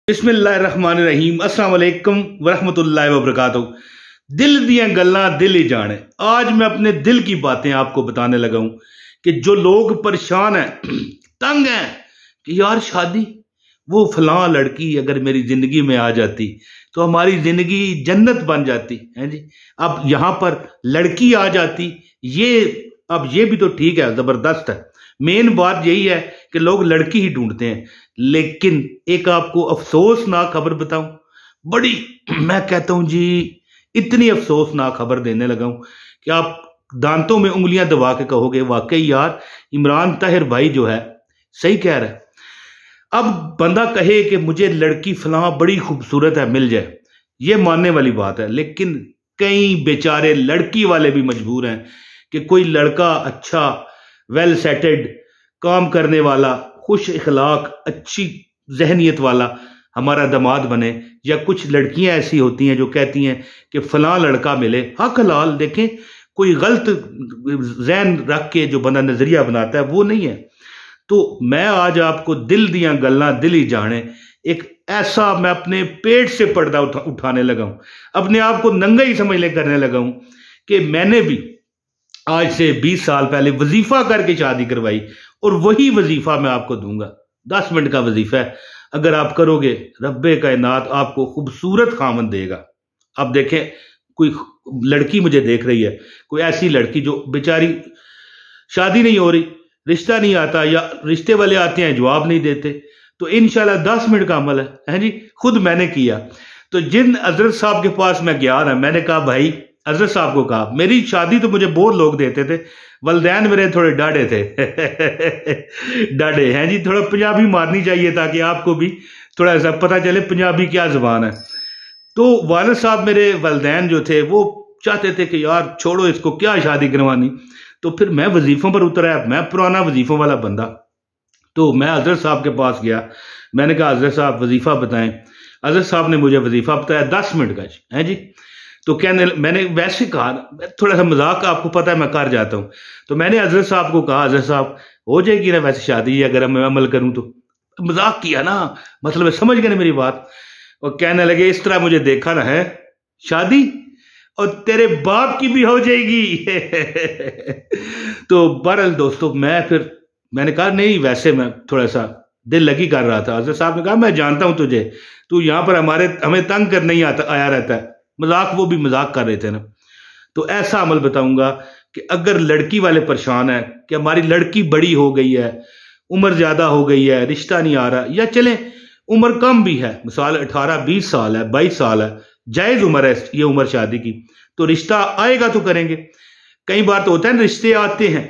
बिस्मिल्लाहिर्रहमानिर्रहीम अस्सलाम वालेकुम वरहमतुल्लाहि वबरकातुहू। दिल दियां गल्लां दिल ही जाने। आज मैं अपने दिल की बातें आपको बताने लगा हूं कि जो लोग परेशान हैं, तंग हैं कि यार शादी, वो फलां लड़की अगर मेरी जिंदगी में आ जाती तो हमारी जिंदगी जन्नत बन जाती है जी। अब यहां पर लड़की आ जाती, ये अब ये भी तो ठीक है, जबरदस्त है। मेन बात यही है कि लोग लड़की ही ढूंढते हैं। लेकिन एक आपको अफसोसनाक खबर बताऊं, बड़ी मैं कहता हूं जी, इतनी अफसोसनाक खबर देने लगा हूं कि आप दांतों में उंगलियां दबा के कहोगे वाकई यार इमरान ताहिर भाई जो है सही कह रहा है। अब बंदा कहे कि मुझे लड़की फलां बड़ी खूबसूरत है, मिल जाए, ये मानने वाली बात है। लेकिन कई बेचारे लड़की वाले भी मजबूर हैं कि कोई लड़का अच्छा, वेल सेटेड, काम करने वाला, खुश इखलाक, अच्छी जहनियत वाला हमारा दामाद बने। या कुछ लड़कियां ऐसी होती हैं जो कहती हैं कि फलां लड़का मिले। हक हलाल, देखें, कोई गलत जहन रख के जो बंदा नजरिया बनाता है वो नहीं है। तो मैं आज आपको दिल दियां गल्लां दिल ही जाने, एक ऐसा मैं अपने पेट से पर्दा उठाने लगा हूं, अपने आप को नंगा ही समझने करने लगा हूं कि मैंने भी आज से 20 साल पहले वजीफा करके शादी करवाई, और वही वजीफा मैं आपको दूंगा। 10 मिनट का वजीफा है, अगर आप करोगे रब्बे कायनात आपको खूबसूरत खामन देगा। अब देखें, कोई लड़की मुझे देख रही है, कोई ऐसी लड़की जो बेचारी शादी नहीं हो रही, रिश्ता नहीं आता, या रिश्ते वाले आते हैं जवाब नहीं देते, तो इंशाल्लाह 10 मिनट का अमल है जी, खुद मैंने किया। तो जिन हजरत साहब के पास मैं गया ना, मैंने कहा भाई, हजरत साहब को कहा, मेरी शादी तो मुझे बहुत लोग देते थे, वलदैन मेरे थोड़े डाढ़े थे डाढ़े हैं जी, थोड़ा पंजाबी मारनी चाहिए ताकि आपको भी थोड़ा सा पता चले पंजाबी क्या जुबान है। तो वालिद साहब मेरे वलदैन जो थे वो चाहते थे कि यार छोड़ो इसको, क्या शादी करवानी। तो फिर मैं वजीफों पर उतर आया, मैं पुराना वजीफों वाला बंदा। तो मैं हजरत साहब के पास गया, मैंने कहा हजरत साहब वजीफा बताएं। हजरत साहब ने मुझे वजीफा बताया 10 मिनट का है जी। तो कहने, मैंने वैसे कहा, थोड़ा सा मजाक, आपको पता है मैं कर जाता हूँ, तो मैंने हजरत साहब को कहा हजरत साहब हो जाएगी ना वैसे शादी अगर मैं अमल करूँ तो। मजाक किया ना, मतलब समझ गए ना मेरी बात। और कहने लगे इस तरह मुझे देखा ना है, शादी और तेरे बाप की भी हो जाएगी तो बहरहाल दोस्तों, मैंने कहा नहीं, वैसे मैं थोड़ा सा दिल लगी कर रहा था। हजरत साहब ने कहा मैं जानता हूं तुझे, तू यहां पर हमें तंग करने ही आया रहता है। मजाक, वो भी मजाक कर रहे थे ना। तो ऐसा अमल बताऊंगा कि अगर लड़की वाले परेशान है कि हमारी लड़की बड़ी हो गई है, उम्र ज्यादा हो गई है, रिश्ता नहीं आ रहा, या चले उम्र कम भी है, मिसाल 18-20 साल है, 22 साल है, जायज उम्र है ये उम्र शादी की, तो रिश्ता आएगा तो करेंगे। कई बार तो होता है रिश्ते आते हैं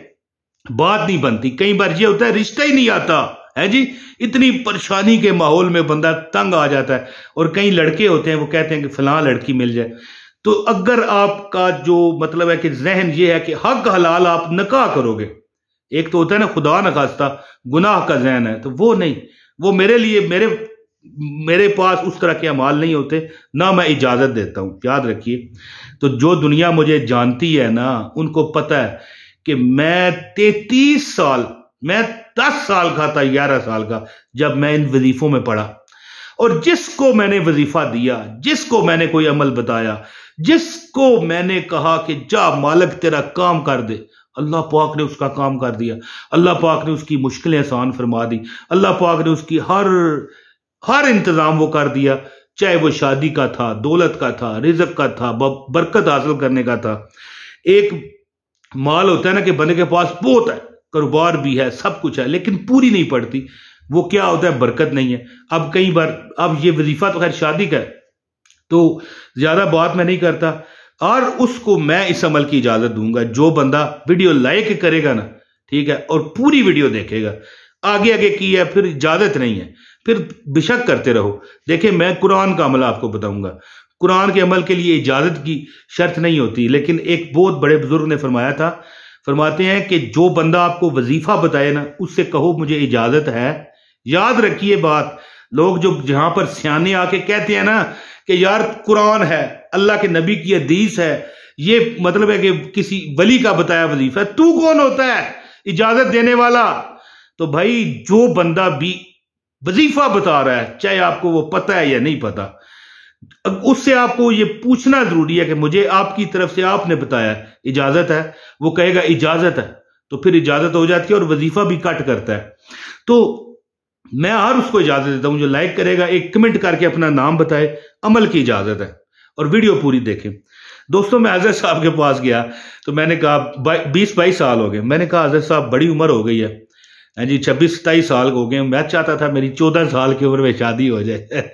बात नहीं बनती, कई बार ये होता है रिश्ता ही नहीं आता है जी। इतनी परेशानी के माहौल में बंदा तंग आ जाता है। और कई लड़के होते हैं वो कहते हैं कि फलां लड़की मिल जाए। तो अगर आपका जो मतलब है कि जहन ये है कि हक हलाल आप निकाह करोगे, एक तो होता है ना खुदा न खास्ता गुनाह का जहन है, तो वो नहीं, वो मेरे लिए मेरे पास उस तरह के अमाल नहीं होते, ना मैं इजाजत देता हूं, याद रखिए। तो जो दुनिया मुझे जानती है ना, उनको पता है कि मैं 33 साल, मैं 10 साल का था, 11 साल का, जब मैं इन वजीफों में पढ़ा। और जिसको मैंने वजीफा दिया, जिसको मैंने कोई अमल बताया, जिसको मैंने कहा कि जा मालिक तेरा काम कर दे, अल्लाह पाक ने उसका काम कर दिया। अल्लाह पाक ने उसकी मुश्किलें आसान फरमा दी। अल्लाह पाक ने उसकी हर इंतजाम वो कर दिया, चाहे वो शादी का था, दौलत का था, रिज़्क़ का था, बरकत हासिल करने का था। एक माल होता है ना कि बंदे के पास बहुत है, कारोबार भी है, सब कुछ है, लेकिन पूरी नहीं पड़ती, वो क्या होता है, बरकत नहीं है। अब कई बार, अब ये वजीफा तो खैर शादी का है, तो ज्यादा बात मैं नहीं करता, और उसको मैं इस अमल की इजाजत दूंगा जो बंदा वीडियो लाइक करेगा ना, ठीक है, और पूरी वीडियो देखेगा। आगे आगे की है फिर इजाजत नहीं है, फिर बेशक करते रहो। देखिए, मैं कुरान का अमल आपको बताऊंगा। कुरान के अमल के लिए इजाजत की शर्त नहीं होती, लेकिन एक बहुत बड़े बुजुर्ग ने फरमाया था, फरमाते हैं कि जो बंदा आपको वजीफा बताए ना, उससे कहो मुझे इजाजत है। याद रखिए बात, लोग जो जहां पर सियाने आके कहते हैं ना कि यार कुरान है, अल्लाह के नबी की हदीस है, ये मतलब है कि किसी वली का बताया वजीफा, तू कौन होता है इजाजत देने वाला। तो भाई जो बंदा भी वजीफा बता रहा है, चाहे आपको वो पता है या नहीं पता। अब उससे आपको ये पूछना जरूरी है कि मुझे आपकी तरफ से आपने बताया इजाजत है, वो कहेगा इजाजत है, तो फिर इजाजत हो जाती है और वजीफा भी कट करता है। तो मैं हर उसको इजाजत देता हूं जो लाइक करेगा, एक कमेंट करके अपना नाम बताए, अमल की इजाजत है, और वीडियो पूरी देखें। दोस्तों, मैं हजरत साहब के पास गया तो मैंने कहा 20-22 साल हो गए, मैंने कहा हजरत साहब बड़ी उम्र हो गई है जी, 26-27 साल हो गए, मैं चाहता था मेरी 14 साल की उम्र में शादी हो जाए।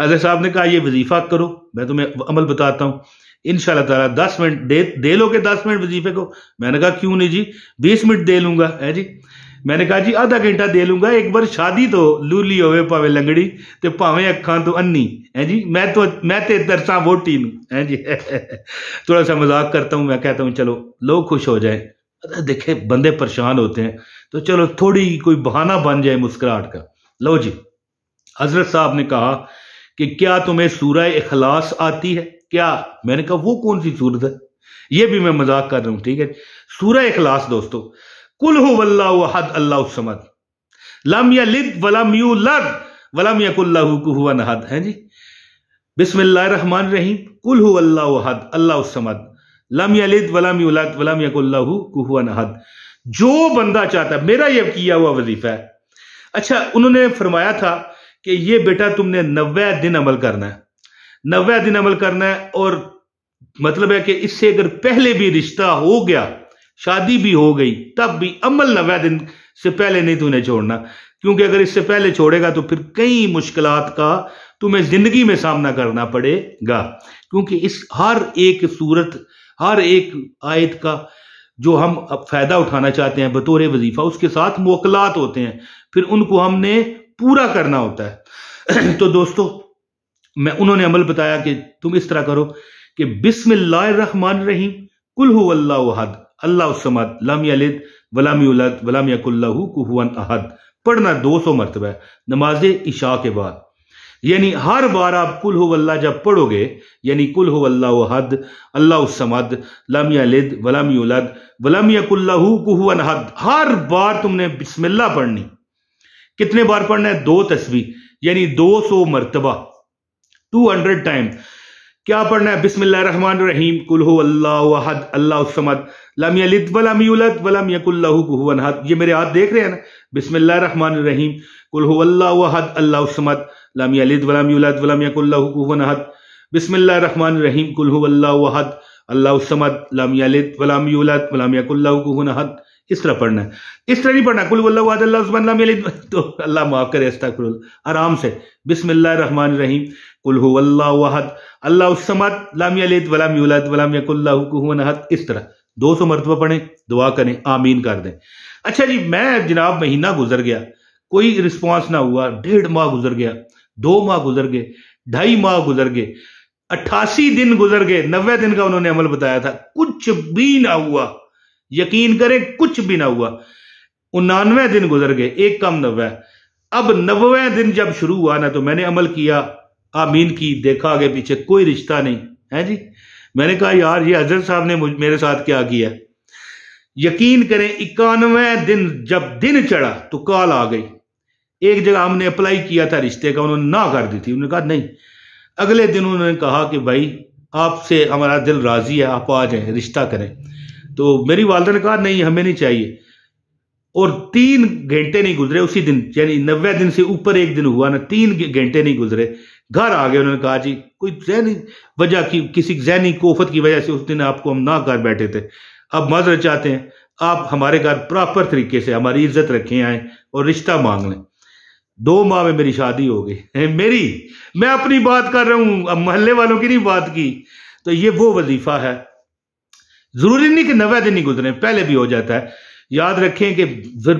हजरत साहब ने कहा ये वजीफा करो, मैं तुम्हें अमल बताता हूँ, इंशाल्लाह ताला 10 मिनट दे लोगे 10 मिनट वजीफे को। मैंने कहा क्यों नहीं जी, 20 मिनट दे लूंगा है जी। मैंने कहा जी आधा घंटा दे लूंगा, एक बार शादी तो लूली होवे भावे लंगड़ी ते भावे अखा तो अन्नी है जी, मैं ते दरसा वोटी नू है जी। थोड़ा सा मजाक करता हूँ, मैं कहता हूँ चलो लोग खुश हो जाए, देखे बंदे परेशान होते हैं तो चलो थोड़ी कोई बहाना बन जाए मुस्कुराहट का। लो जी, हजरत साहब ने कहा कि क्या तुम्हें सूरह इखलास आती है क्या? मैंने कहा वो कौन सी सूरत है? ये भी मैं मजाक कर रहा हूं, ठीक है। सूरह इखलास दोस्तों, कुल हुवल्लाहु अहद अल्लाहु समद लम यलिद वलम यूलद वलम यकुल लहू कुफुवन अहद है जी। बिस्मिल्लाहिर रहमानिर रहीम, कुल हुवल्लाहु अहद अल्लाहु समद लम यलिद वलम यूलद वलम यकुल लहू कुफुवन अहद। जो बंदा चाहता है, मेरा ये किया हुआ वजीफा है। अच्छा, उन्होंने फरमाया था कि ये बेटा तुमने 90 दिन अमल करना है, 90 दिन अमल करना है, और मतलब है कि इससे अगर पहले भी रिश्ता हो गया, शादी भी हो गई, तब भी अमल 90 दिन से पहले नहीं तूने छोड़ना, क्योंकि अगर इससे पहले छोड़ेगा तो फिर कई मुश्किलात का तुम्हें जिंदगी में सामना करना पड़ेगा। क्योंकि इस हर एक सूरत, हर एक आयत का जो हम अब फायदा उठाना चाहते हैं बतौर वजीफा, उसके साथ मुवक्कलात होते हैं, फिर उनको हमने पूरा करना होता है। तो दोस्तों, उन्होंने अमल बताया कि तुम इस तरह करो कि बिस्मिल्लाहिर रहमानिर रहीम, कुल हुवल्लाहु अहद अल्लाहु समद लम यलिद वलम यूलद वलम यकुल लहू कुफुवन अहद पढ़ना 200 मरतबा नमाज इशा के बाद। यानी हर बार आप कुल हुवल्लाह जब पढ़ोगे, यानी कुल हुवल्लाहु अहद अल्लाहु समद लम यलिद वलम यूलद वलम यकुल लहू कुफुवन अहद, हर बार तुमने बिस्मिल्लाह पढ़नी। कितने बार पढ़ना है? 2 तस्बीह, यानी 200 मरतबा, 200 टाइम। क्या पढ़ना है? बिस्मिल्लाहिर रहमानिर रहीम, कुल हुवल्लाहु अहद अल्लाहु समद लम यलिद वलम यूलद वलम यकुल लहू कुफुवन अहद। ये मेरे हाथ देख रहे हैं ना? बिस्मिल्लाहिर रहमानिर रहीम, कुल हुवल्लाहु अहद अल्लाहु समद लम यलिद वलम यूलद वलम यकुल लहू कुफुवन अहद। बिस्मिल्लाहिर रहमानिर रहीम, कुल हुवल्लाहु अहद अल्लाहु समद लम यलिद वलम यूलद वलम यकुल लहू कुफुवन अहद। इस तरह पढ़ना है, इस तरह नहीं पढ़ना कुल हुवल्लाहु अहद अल्लाहु समद लम यलिद, तो अल्लाह माफ करे, अस्तगफिरुल्लाह। आराम से बिस्मिल्लाहिर रहमानिर रहीम, कुल हुवल्लाहु अहद अल्लाहु समद लम यलिद वलम यूलद वलम यकुल लहू कुफुवन अहद। इस तरह 200 मरतबा पढ़ें, दुआ करें, आमीन कर दें। अच्छा जी, मैं जनाब महीना गुजर गया, कोई रिस्पॉन्स ना हुआ, 1.5 माह गुजर गया, 2 माह गुजर गए, 2.5 माह गुजर गए, 88 दिन गुजर गए, 90 दिन का उन्होंने अमल बताया था, कुछ भी ना हुआ। यकीन करें, कुछ भी ना हुआ। 99 दिन गुजर गए, एक कम 90। अब 90वें दिन जब शुरू हुआ ना, तो मैंने अमल किया, आमीन की, देखा आगे पीछे कोई रिश्ता नहीं है जी। मैंने कहा यार ये हजरत साहब ने मेरे साथ क्या किया। यकीन करें, 91वें दिन जब दिन चढ़ा तो कॉल आ गई। एक जगह हमने अप्लाई किया था रिश्ते का, उन्होंने ना कर दी थी, उन्होंने कहा नहीं। अगले दिन उन्होंने कहा कि भाई आपसे हमारा दिल राजी है, आप आ जाएं, रिश्ता करें। तो मेरी वालदा ने कहा नहीं, हमें नहीं चाहिए। और 3 घंटे नहीं गुजरे उसी दिन, यानी 90 दिन से ऊपर एक दिन हुआ ना, 3 घंटे नहीं गुजरे, घर आ गए। उन्होंने कहा जी कोई जहनी वजह की, किसी जहनी कोफत की वजह से उस दिन आपको हम ना कर बैठे थे, अब माजरत चाहते हैं, आप हमारे घर प्रॉपर तरीके से हमारी इज्जत रखें, आए और रिश्ता मांग लें। 2 माह में मेरी शादी हो गई। मैं अपनी बात कर रहा हूं, अब मोहल्ले वालों की नहीं बात की। तो ये वो वजीफा है, जरूरी नहीं कि 90 दिन ही गुजरे, पहले भी हो जाता है। याद रखें कि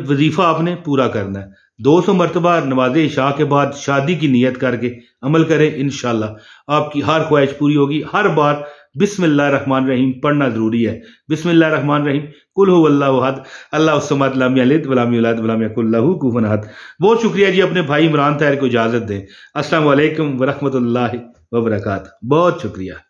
वजीफा आपने पूरा करना है। 200 मरतबा नमाज इशा के बाद शादी की नीयत करके अमल करें, इंशाल्लाह आपकी हर ख्वाहिश पूरी होगी। हर बार बिस्मिल्लाहिर रहमानिर रहीम पढ़ना जरूरी है। बिस्मिल्लाहिर रहमानिर रहीम, कुल हुवल्लाहु अहद अल्लाहु समद लम यलिद वलम यूलद वलम यकुल लहू कुफुवन अहद। बहुत शुक्रिया जी, अपने भाई इमरान ताहिर को इजाजत दें। अस्सलाम वालेकुम व रहमतुल्लाहि व बरकातहू। बहुत शुक्रिया।